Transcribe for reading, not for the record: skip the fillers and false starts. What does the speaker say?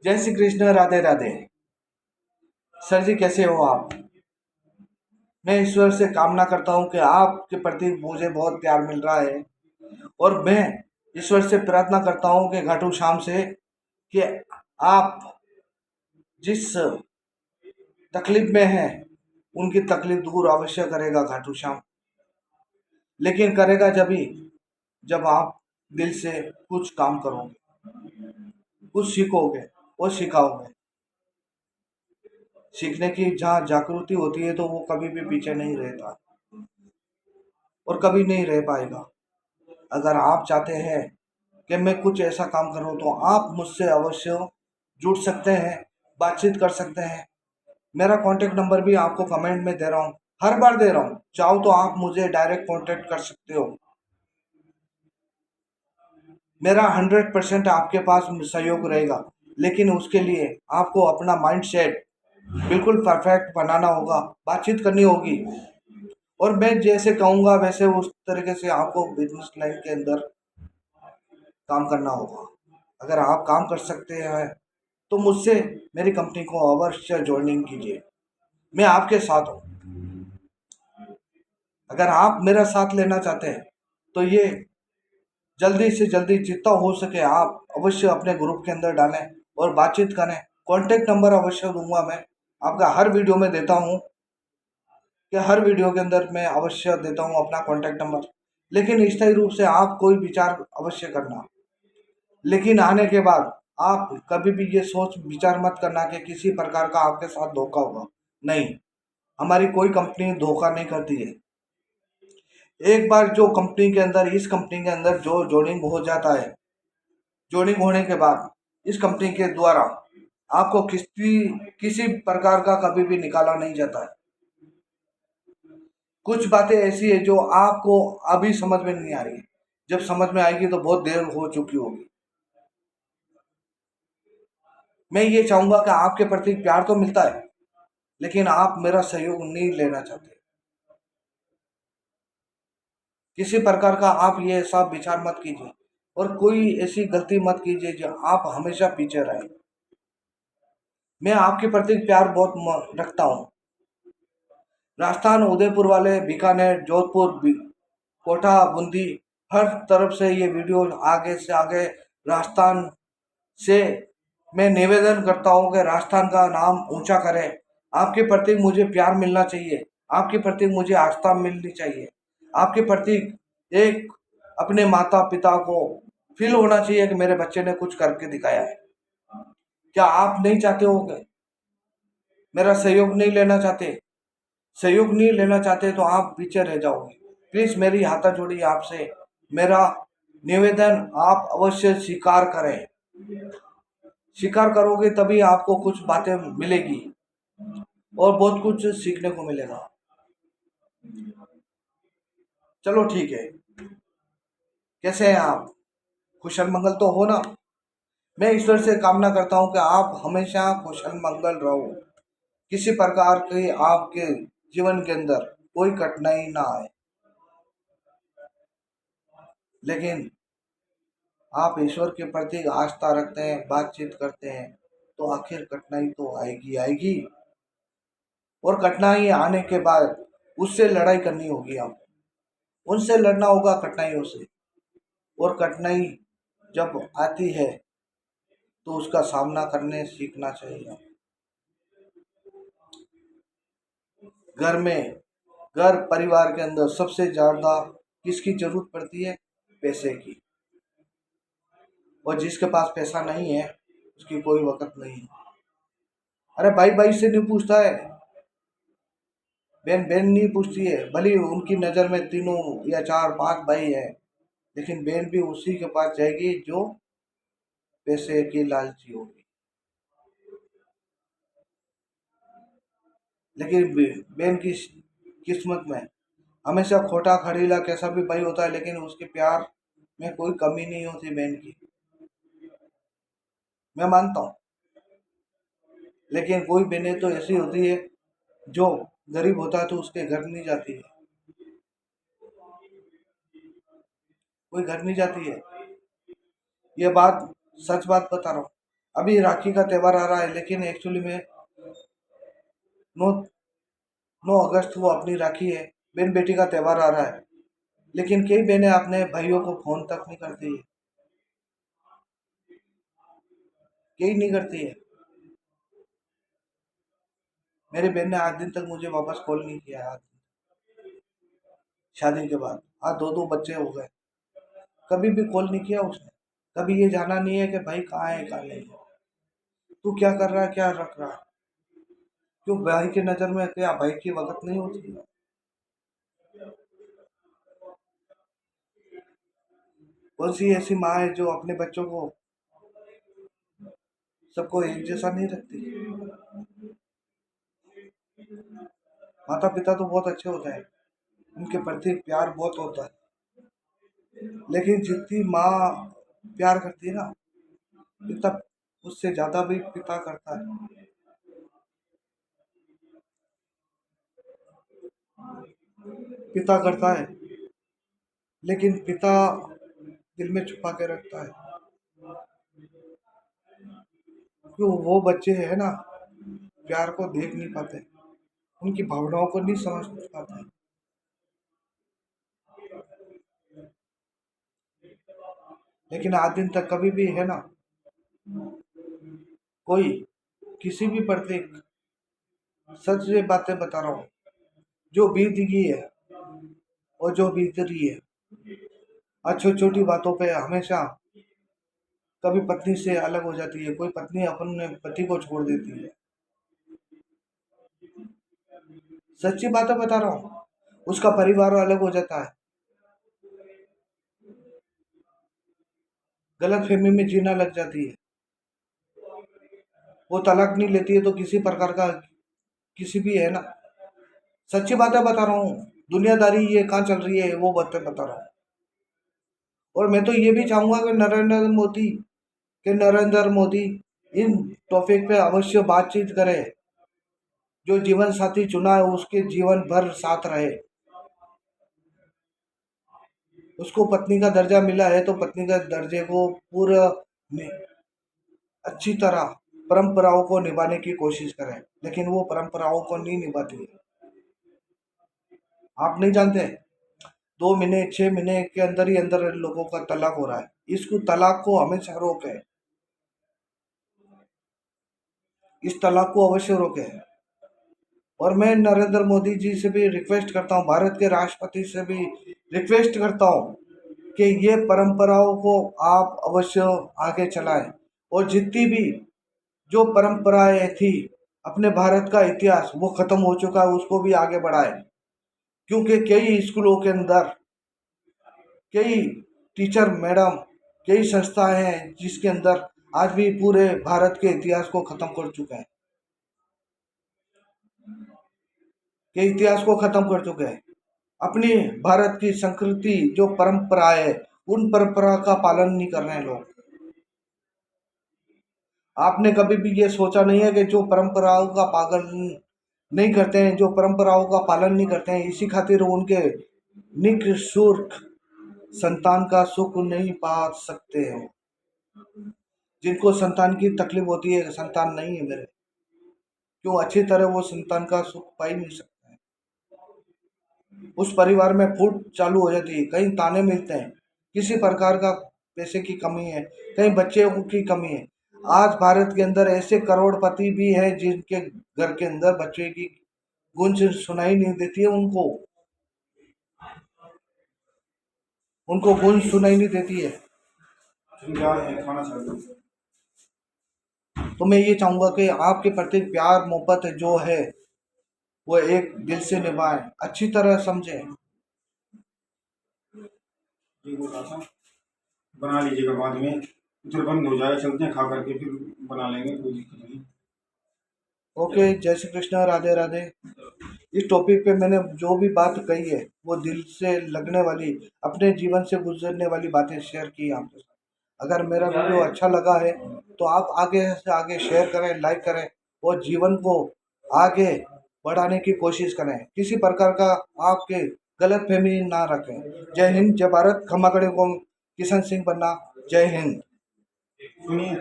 जय श्री कृष्ण, राधे राधे। सर जी, कैसे हो आप? मैं ईश्वर से कामना करता हूँ कि आपके प्रति मुझे बहुत प्यार मिल रहा है। और मैं ईश्वर से प्रार्थना करता हूँ कि घाटू श्याम से कि आप जिस तकलीफ में हैं उनकी तकलीफ दूर अवश्य करेगा घाटू श्याम। लेकिन करेगा जब आप दिल से कुछ काम करोगे, कुछ सीखोगे और सिखाओगे। सीखने की जहाँ जागृति होती है तो वो कभी भी पीछे नहीं रहता और कभी नहीं रह पाएगा। अगर आप चाहते हैं कि मैं कुछ ऐसा काम करूं तो आप मुझसे अवश्य जुड़ सकते हैं, बातचीत कर सकते हैं। मेरा कांटेक्ट नंबर भी आपको कमेंट में दे रहा हूँ, हर बार दे रहा हूँ। चाहो तो आप मुझे डायरेक्ट कांटेक्ट कर सकते हो। मेरा 100% आपके पास सहयोग रहेगा, लेकिन उसके लिए आपको अपना माइंड सेट बिल्कुल परफेक्ट बनाना होगा, बातचीत करनी होगी। और मैं जैसे कहूँगा वैसे उस तरीके से आपको बिजनेस लाइन के अंदर काम करना होगा। अगर आप काम कर सकते हैं तो मुझसे मेरी कंपनी को अवश्य ज्वाइनिंग कीजिए। मैं आपके साथ हूँ। अगर आप मेरा साथ लेना चाहते हैं तो ये जल्दी से जल्दी जितना हो सके आप अवश्य अपने ग्रुप के अंदर डालें और बातचीत करें। कॉन्टेक्ट नंबर अवश्य दूंगा मैं, आपका हर वीडियो में देता हूँ कि हर वीडियो के अंदर मैं अवश्य देता हूँ अपना कॉन्टेक्ट नंबर। लेकिन स्थायी रूप से आप कोई विचार अवश्य करना। लेकिन आने के बाद आप कभी भी ये सोच विचार मत करना कि किसी प्रकार का आपके साथ धोखा होगा। नहीं, हमारी कोई कंपनी धोखा नहीं करती है। एक बार जो कंपनी के अंदर, इस कंपनी के अंदर जो जोड़िंग हो जाता है, जोड़िंग होने के बाद इस कंपनी के द्वारा आपको किसी प्रकार का कभी भी निकाला नहीं जाता है। कुछ बातें ऐसी है जो आपको अभी समझ में नहीं आ रही है, जब समझ में आएगी तो बहुत देर हो चुकी होगी। मैं ये चाहूंगा कि आपके प्रति प्यार तो मिलता है, लेकिन आप मेरा सहयोग नहीं लेना चाहते। किसी प्रकार का आप ये सब विचार मत कीजिए और कोई ऐसी गलती मत कीजिए जो आप हमेशा पीछे रहे। मैं आपके प्रति प्यार बहुत रखता हूँ। राजस्थान, उदयपुर वाले, बीकानेर, जोधपुर, कोटा, बूंदी, हर तरफ से ये वीडियो आगे से आगे राजस्थान से मैं निवेदन करता हूँ कि राजस्थान का नाम ऊंचा करें। आपके प्रति मुझे प्यार मिलना चाहिए, आपके प्रति मुझे आस्था मिलनी चाहिए, आपके प्रति एक अपने माता पिता को फील होना चाहिए कि मेरे बच्चे ने कुछ करके दिखाया है। क्या आप नहीं चाहते हो? मेरा सहयोग नहीं लेना चाहते? सहयोग नहीं लेना चाहते तो आप पीछे रह जाओगे। प्लीज मेरी हाथ जोड़ी आपसे मेरा निवेदन, आप अवश्य स्वीकार करें। स्वीकार करोगे तभी आपको कुछ बातें मिलेगी और बहुत कुछ सीखने को मिलेगा। चलो ठीक है। कैसे हैं आप? कुशल मंगल तो हो ना? मैं ईश्वर से कामना करता हूँ कि आप हमेशा कुशल मंगल रहो। किसी प्रकार की आपके जीवन के अंदर कोई कठिनाई ना आए। लेकिन आप ईश्वर के प्रति आस्था रखते हैं, बातचीत करते हैं, तो आखिर कठिनाई तो आएगी आएगी। और कठिनाई आने के बाद उससे लड़ाई करनी होगी आपको। उनसे लड़ना होगा, कठिनाइयों से। और कठिनाई जब आती है तो उसका सामना करने सीखना चाहिए। घर में, घर परिवार के अंदर सबसे ज्यादा किसकी जरूरत पड़ती है? पैसे की। और जिसके पास पैसा नहीं है उसकी कोई वक़्त नहीं है। अरे भाई भाई से नहीं पूछता है, बहन बहन नहीं पूछती है। भले उनकी नज़र में तीनों या चार पांच भाई है, लेकिन बहन भी उसी के पास जाएगी जो पैसे की लालची होगी। लेकिन बहन की किस्मत में हमेशा खोटा खड़ीला कैसा भी भाई होता है, लेकिन उसके प्यार में कोई कमी नहीं होती बहन की। मैं मानता हूँ। लेकिन कोई बहनें तो ऐसी होती है जो गरीब होता है तो उसके घर नहीं जाती है, कोई घर नहीं जाती है। ये बात, सच बात बता रहा हूँ। अभी राखी का त्यौहार आ रहा है, लेकिन एक्चुअली में 9 9 अगस्त को अपनी राखी है, बहन बेटी का त्यौहार आ रहा है, लेकिन कई बहनें अपने भाइयों को फोन तक नहीं करती है, कई नहीं करती है। मेरी बहन ने आज दिन तक मुझे वापस कॉल नहीं किया है, आज शादी के बाद आज 2 बच्चे हो गए, कभी भी कॉल नहीं किया उसने। कभी ये जाना नहीं है कि भाई कहाँ है कहाँ नहीं है, तू क्या कर रहा है क्या रख रहा है। क्यों भाई की नज़र में क्या भाई की वक़्त नहीं होती है? कौन सी ऐसी माँ है जो अपने बच्चों को सबको एक जैसा नहीं रखती? माता पिता तो बहुत अच्छे होते हैं, उनके प्रति प्यार बहुत होता है, लेकिन जितनी माँ प्यार करती है ना, इतना उससे ज्यादा भी पिता करता है। पिता करता है, लेकिन पिता दिल में छुपा के रखता है। क्यों वो बच्चे है ना, प्यार को देख नहीं पाते, उनकी भावनाओं को नहीं समझ पाते। लेकिन आज दिन तक कभी भी है ना, कोई किसी भी प्रति सच ये बातें बता रहा हूँ, जो बीत गई है और जो बीत रही है, अच्छी छोटी बातों पे हमेशा कभी पत्नी से अलग हो जाती है, कोई पत्नी अपने पति को छोड़ देती है। सच्ची बातें बता रहा हूँ, उसका परिवार अलग हो जाता है, गलत फहमी में जीना लग जाती है, वो तलाक नहीं लेती है तो किसी प्रकार का किसी भी है ना। सच्ची बातें बता रहा हूँ, दुनियादारी ये कहाँ चल रही है वो बातें बता रहा हूँ। और मैं तो ये भी चाहूंगा कि नरेंद्र मोदी इन टॉपिक पे अवश्य बातचीत करे। जो जीवन साथी चुना है उसके जीवन भर साथ रहे। उसको पत्नी का दर्जा मिला है तो पत्नी का दर्जे को पूरा नि- अच्छी तरह परंपराओं को निभाने की कोशिश करें, लेकिन वो परंपराओं को नहीं निभाती है। आप नहीं जानते, 2 महीने 6 महीने के अंदर ही अंदर लोगों का तलाक हो रहा है। इसको तलाक को हमेशा रोके, इस तलाक को अवश्य रोके। और मैं नरेंद्र मोदी जी से भी रिक्वेस्ट करता हूँ, भारत के राष्ट्रपति से भी रिक्वेस्ट करता हूँ कि ये परंपराओं को आप अवश्य आगे चलाएं, और जितनी भी जो परंपराएं थी, अपने भारत का इतिहास वो खत्म हो चुका है उसको भी आगे बढ़ाएं। क्योंकि कई स्कूलों के अंदर कई टीचर मैडम, कई संस्थाएं हैं जिसके अंदर आज भी पूरे भारत के इतिहास को खत्म कर चुके हैं, के इतिहास को खत्म कर चुके हैं। अपनी भारत की संस्कृति जो परंपरा है, उन परंपरा का पालन नहीं कर रहे हैं लोग। आपने कभी भी ये सोचा नहीं है कि जो परंपराओं का पालन नहीं करते हैं, जो परंपराओं का पालन नहीं करते हैं, इसी खातिर उनके निःशुल्क संतान का सुख नहीं पा सकते हैं। जिनको संतान की तकलीफ होती है, संतान नहीं है मेरे, क्यों अच्छी तरह वो संतान का सुख पा ही नहीं सकते हैं। उस परिवार में फूट चालू हो जाती है, कहीं ताने मिलते हैं, किसी प्रकार का पैसे की कमी है, कहीं बच्चे की कमी है। आज भारत के अंदर ऐसे करोड़पति भी हैं जिनके घर के अंदर बच्चे की गूंज सुनाई नहीं देती है, उनको उनको गूंज सुनाई नहीं देती है। तो मैं ये चाहूंगा कि आपके प्रति प्यार मोहब्बत जो है वो एक दिल से निभाएं, अच्छी तरह समझें। जी बोला था, बना लीजिएगा बाद में, उधर बंद हो जाएगा, चलते हैं खा करके फिर बना लेंगे, कोई दिक्कत नहीं। ओके, जय श्री कृष्ण, राधे राधे। इस टॉपिक पे मैंने जो भी बात कही है वो दिल से लगने वाली, अपने जीवन से गुजरने वाली बातें शेयर की आपके साथ। अगर मेरा वीडियो अच्छा लगा है तो आप आगे से आगे शेयर करें, लाइक करें, और जीवन को आगे बढ़ाने की कोशिश करें। किसी प्रकार का आपके गलत फहमी ना रखें। जय हिंद, जय भारत, खमा खड़े को किशन सिंह पन्ना, जय हिंद। सुनिए।